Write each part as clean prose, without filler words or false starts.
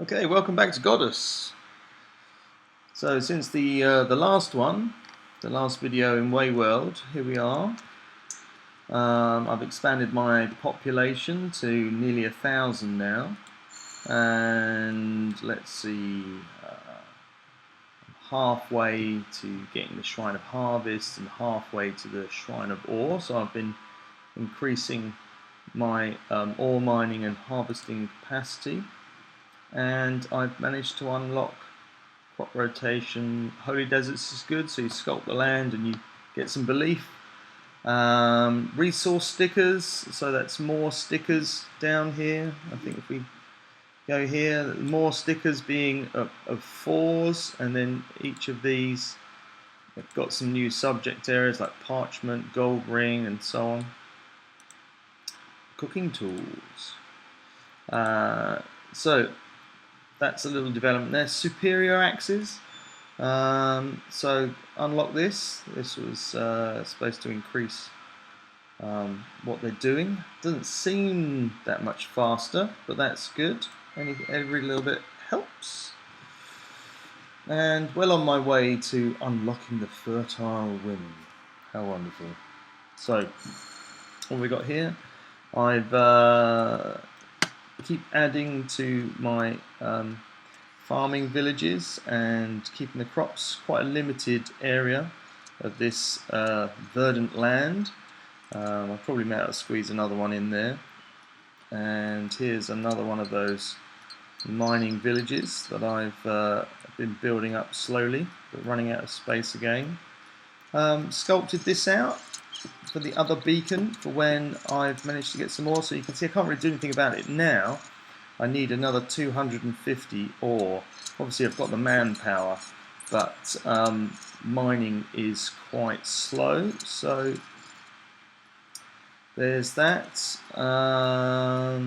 Okay, welcome back to Godus. So since the last one, the last video in Weyworld, here we are. I've expanded my population to nearly 1,000 now, and let's see, halfway to getting the Shrine of Harvest and halfway to the Shrine of Ore. So I've been increasing my ore mining and harvesting capacity. And I've managed to unlock crop rotation. Holy Deserts is good, so you sculpt the land and you get some belief. Resource stickers, so that's more stickers down here. I think if we go here, more stickers being of 4s, and then each of these have got some new subject areas like parchment, gold ring, and so on. Cooking tools. So that's a little development there. Superior axes. So unlock this. This was supposed to increase what they're doing. Doesn't seem that much faster, but that's good. Every little bit helps. And well on my way to unlocking the fertile women. How wonderful. So what have we got here? I've keep adding to my farming villages and keeping the crops quite a limited area of this verdant land. I probably may have to squeeze another one in there. And here's another one of those mining villages that I've been building up slowly, but running out of space again. Sculpted this out for the other beacon for when I've managed to get some more. So you can see I can't really do anything about it now. I need another 250 ore. Obviously I've got the manpower, but mining is quite slow. So there's that. Oh,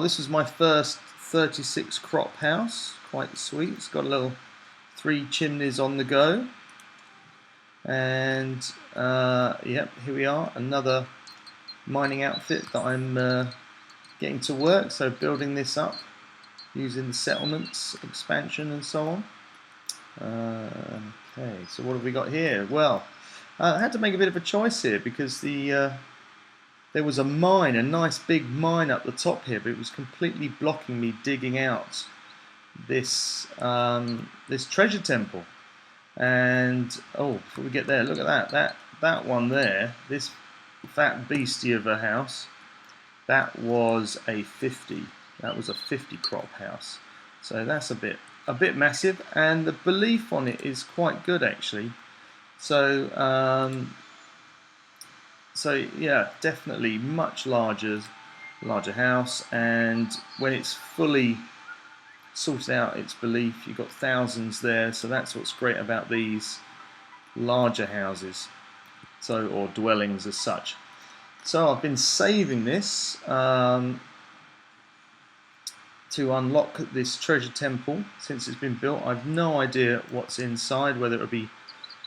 this was my first 36 crop house. Quite sweet. It's got a little 3 chimneys on the go. And yep, here we are, another mining outfit that I'm getting to work. So building this up using the settlements expansion and so on. Okay, so what have we got here? Well, I had to make a bit of a choice here because there was a mine, a nice big mine up the top here, but it was completely blocking me digging out this this treasure temple. And oh, before we get there, look at that one there, this fat beastie of a house. That was a 50. That was a 50 crop house. So that's a bit massive, and the belief on it is quite good actually. So so yeah, definitely much larger house, and when it's fully sorted out its belief, you've got thousands there. So that's what's great about these larger houses, so or dwellings as such. So I've been saving this to unlock this treasure temple since it's been built. I've no idea what's inside, whether it'll be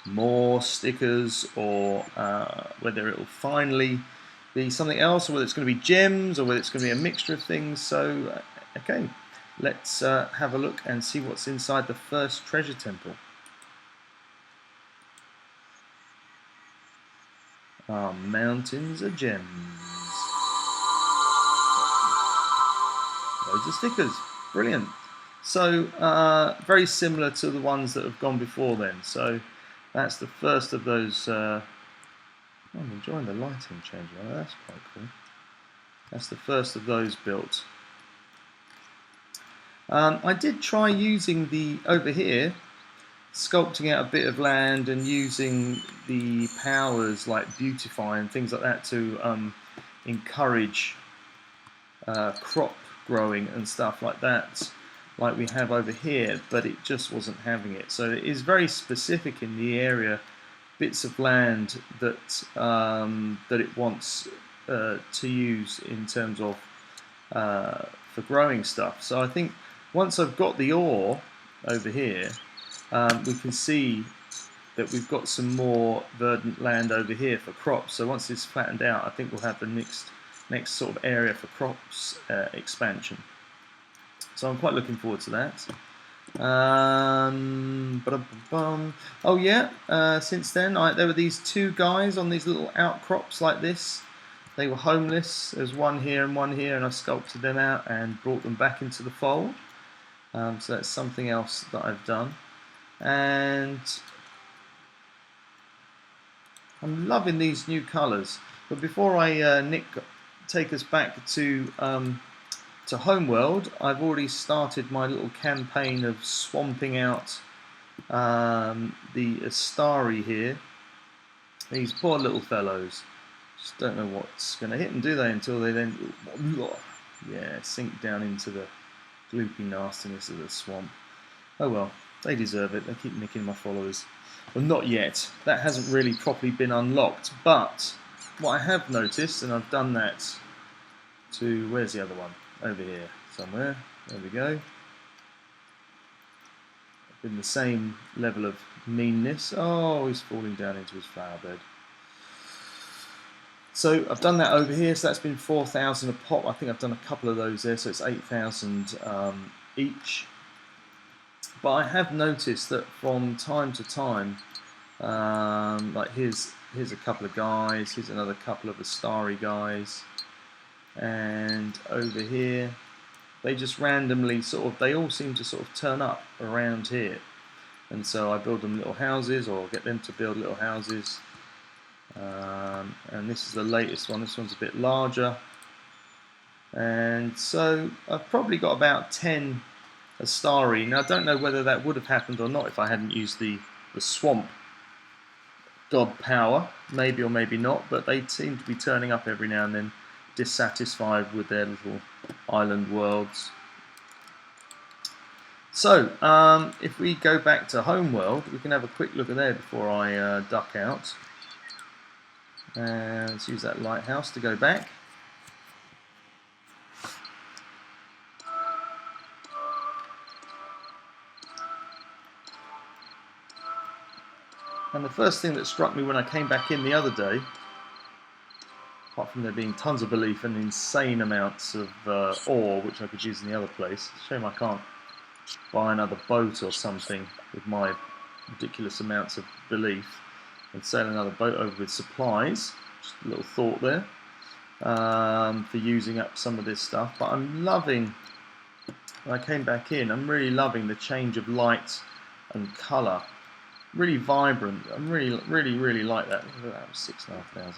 more stickers or whether it will finally be something else, or whether it's going to be gems, or whether it's going to be a mixture of things. So okay, let's have a look and see what's inside the first treasure temple. Our mountains of gems. Loads of stickers. Brilliant. So very similar to the ones that have gone before then. So that's the first of those. I'm enjoying the lighting change. Oh, that's quite cool. That's the first of those built. I did try using the, over here, sculpting out a bit of land and using the powers like beautify and things like that to encourage crop growing and stuff like that, like we have over here, but it just wasn't having it. So it is very specific in the area, bits of land that that it wants to use in terms of for growing stuff. So I think once I've got the ore over here, we can see that we've got some more verdant land over here for crops. So once it's flattened out, I think we'll have the next sort of area for crops expansion. So I'm quite looking forward to that. Oh yeah, since then there were these two guys on these little outcrops like this. They were homeless. There's one here and one here, and I sculpted them out and brought them back into the fold. So that's something else that I've done. And I'm loving these new colours. But before I take us back to Homeworld, I've already started my little campaign of swamping out the Astari here. These poor little fellows. Just don't know what's going to hit them, do they? Until they then, sink down into the gloopy nastiness of the swamp. Oh well, they deserve it. They keep nicking my followers. Well, not yet. That hasn't really properly been unlocked. But what I have noticed, and I've done that to, where's the other one? Over here somewhere. There we go. In the same level of meanness. Oh, he's falling down into his flower bed. So I've done that over here, so that's been 4,000 a pop. I think I've done a couple of those there, so it's 8,000 each. But I have noticed that from time to time, like here's a couple of guys, here's another couple of Astari guys, and over here, they just randomly they all seem to sort of turn up around here. And so I build them little houses, or get them to build little houses. And this is the latest one. This one's a bit larger, and so I've probably got about 10 Astari. Now I don't know whether that would have happened or not if I hadn't used the swamp god power, maybe or maybe not, but they seem to be turning up every now and then, dissatisfied with their little island worlds. So if we go back to Homeworld, we can have a quick look at there before I duck out. And let's use that lighthouse to go back. And the first thing that struck me when I came back in the other day, apart from there being tons of belief and insane amounts of ore, which I could use in the other place, it's a shame I can't buy another boat or something with my ridiculous amounts of belief, and sail another boat over with supplies. Just a little thought there for using up some of this stuff. But I'm loving, when I came back in, I'm really loving the change of light and colour. Really vibrant. I'm really like that. That was 6,500.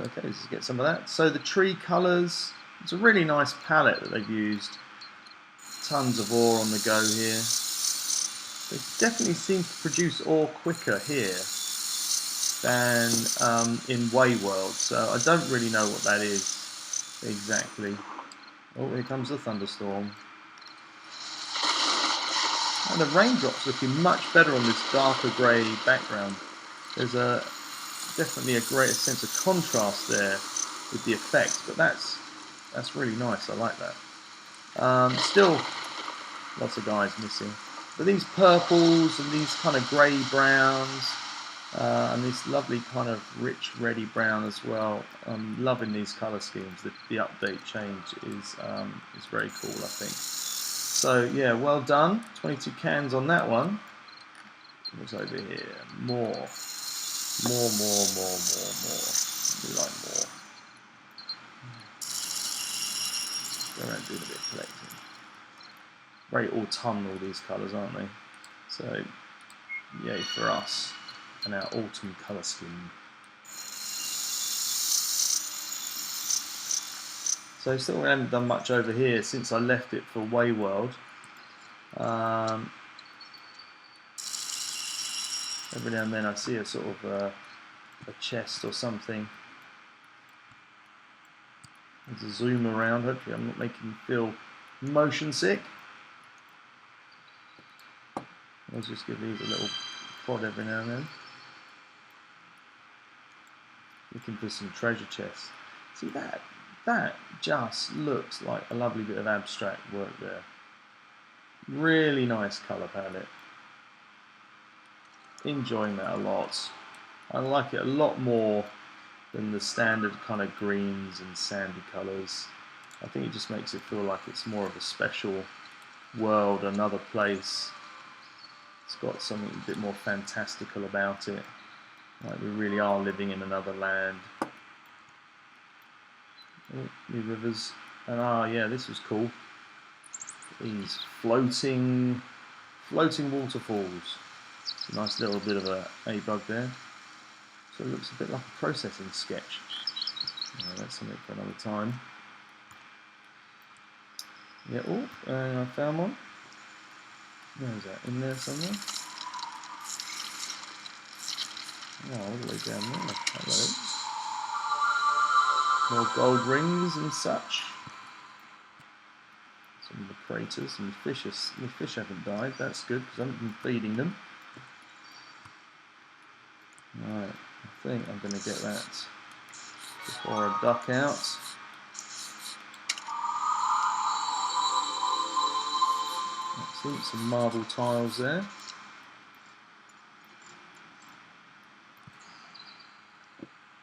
Okay, let's get some of that. So the tree colours, it's a really nice palette that they've used. Tons of ore on the go here. They definitely seem to produce ore quicker here than in Weyworld, so I don't really know what that is exactly. Oh, here comes the thunderstorm. And the raindrops looking much better on this darker grey background. There's definitely a greater sense of contrast there with the effect, but that's really nice. I like that. Still, lots of guys missing. But these purples and these kind of grey browns and this lovely kind of rich reddy brown as well. I'm loving these colour schemes. The update change is very cool, I think. So yeah, well done. 22 cans on that one. What's over here? More. We like more. Go around doing a bit of collecting. Very autumnal, these colours, aren't they? So, yay for us and our autumn colour scheme. So still haven't done much over here since I left it for Weyworld. Every now and then I see a sort of a chest or something. There's a zoom around. Hopefully I'm not making you feel motion sick. Let's just give these a little prod every now and then. Looking for some treasure chests. See that? That just looks like a lovely bit of abstract work there. Really nice colour palette. Enjoying that a lot. I like it a lot more than the standard kind of greens and sandy colours. I think it just makes it feel like it's more of a special world, another place. It's got something a bit more fantastical about it, like we really are living in another land. Oh, new rivers, and yeah, this was cool. These floating waterfalls. Nice little bit of a bug there. So it looks a bit like a processing sketch. That's something for another time. Yeah, oh, and I found one. Where is that? In there somewhere? Oh, all the way down there. Hello. More gold rings and such. Some of the craters and the fish haven't died. That's good because I haven't been feeding them. Right, I think I'm going to get that before I duck out. Excellent, some marble tiles there.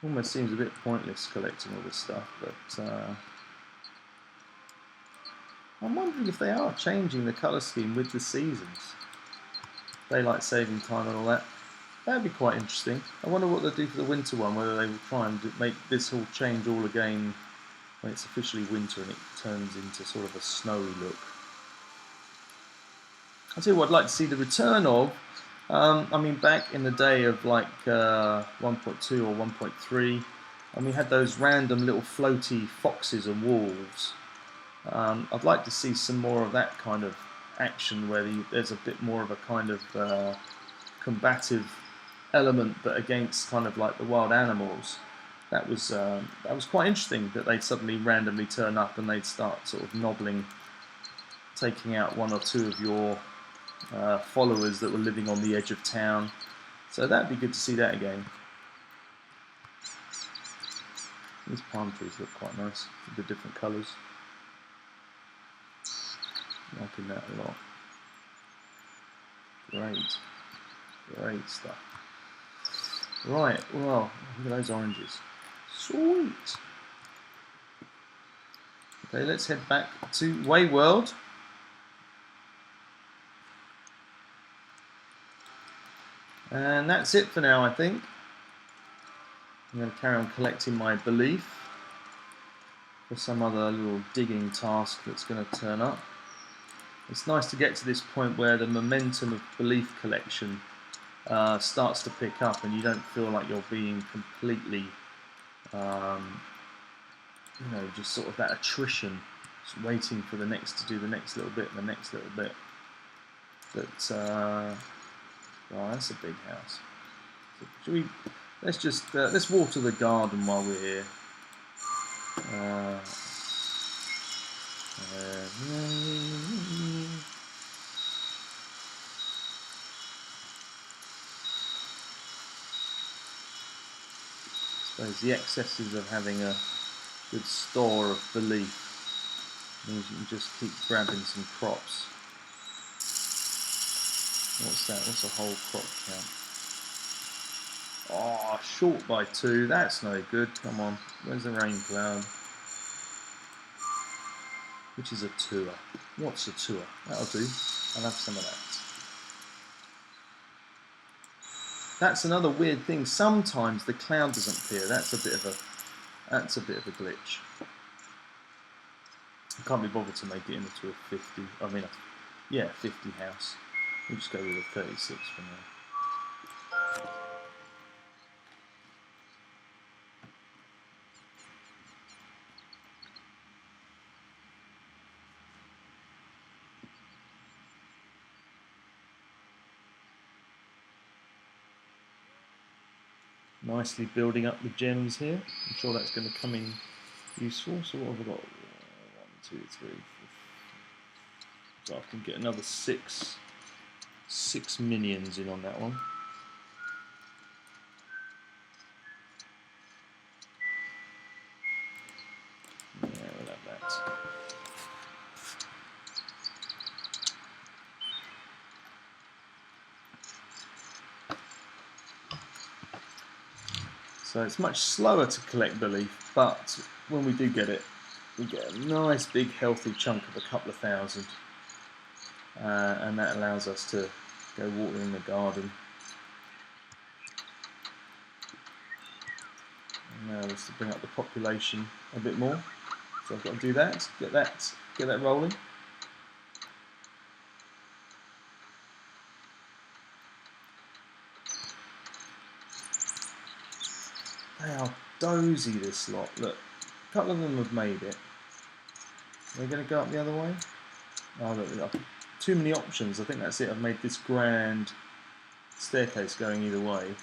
Almost seems a bit pointless collecting all this stuff, but I'm wondering if they are changing the colour scheme with the seasons. Daylight saving time and all that. That'd be quite interesting. I wonder what they'll do for the winter one, whether they will try and make this all change all again when it's officially winter and it turns into sort of a snowy look. I'll tell you what, I'd like to see the return of, I mean, back in the day of like 1.2 or 1.3, and we had those random little floaty foxes and wolves. I'd like to see some more of that kind of action where there's a bit more of a kind of combative element, but against kind of like the wild animals. That was quite interesting that they'd suddenly randomly turn up and they'd start sort of nobbling, taking out one or two of your followers that were living on the edge of town. So that'd be good to see that again. These palm trees look quite nice with the different colours. Liking that a lot. Great stuff. Right, well, look at those oranges. Sweet. Okay, let's head back to Weyworld. And that's it for now, I think. I'm going to carry on collecting my belief for some other little digging task that's going to turn up. It's nice to get to this point where the momentum of belief collection starts to pick up and you don't feel like you're being completely, just sort of that attrition, just waiting for the next to do the next little bit and the next little bit. But, oh, that's a big house. So should we, let's water the garden while we're here. I suppose the excesses of having a good store of belief means you can just keep grabbing some crops. What's that? What's a whole crop count? Oh, short by 2. That's no good. Come on. Where's the rain cloud? Which is a tour. What's a tour? That'll do. I'll have some of that. That's another weird thing. Sometimes the cloud doesn't appear. That's a bit of a glitch. I can't be bothered to make it into a 50. I mean, yeah, 50 house. We'll just go with a 36 for now. Nicely building up the gems here. I'm sure that's going to come in useful. So what have we got? 1, 2, 3, 4. So I can get another six minions in on that one. Yeah, we'll have that. So it's much slower to collect belief, but when we do get it, we get a nice big healthy chunk of a couple of thousand, and that allows us to go watering the garden. And now let's bring up the population a bit more. So I've got to do that, get that rolling. They are dozy, this lot. Look, a couple of them have made it. Are they going to go up the other way? Oh, look, too many options. I think that's it. I've made this grand staircase going either way,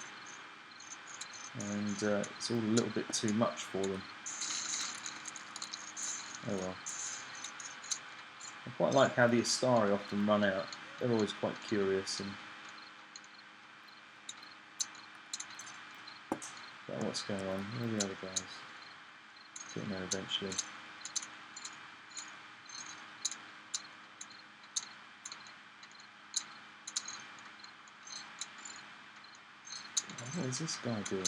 and it's all a little bit too much for them. Oh well. I quite like how the Astari often run out. They're always quite curious and about what's going on. Where are the other guys? Getting there eventually. Oh, what is this guy doing?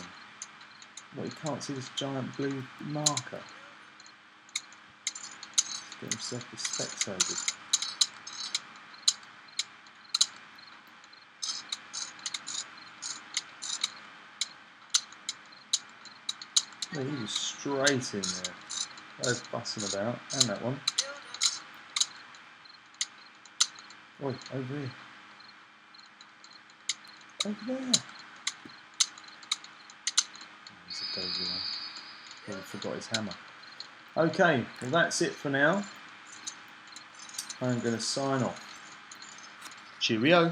What, you can't see this giant blue marker? He's got himself the spectators. Oh, he was straight in there. There's fussing about. And that one. Oh, over here. Over there. There's a dozy one. Probably forgot his hammer. Okay, well that's it for now. I'm going to sign off. Cheerio.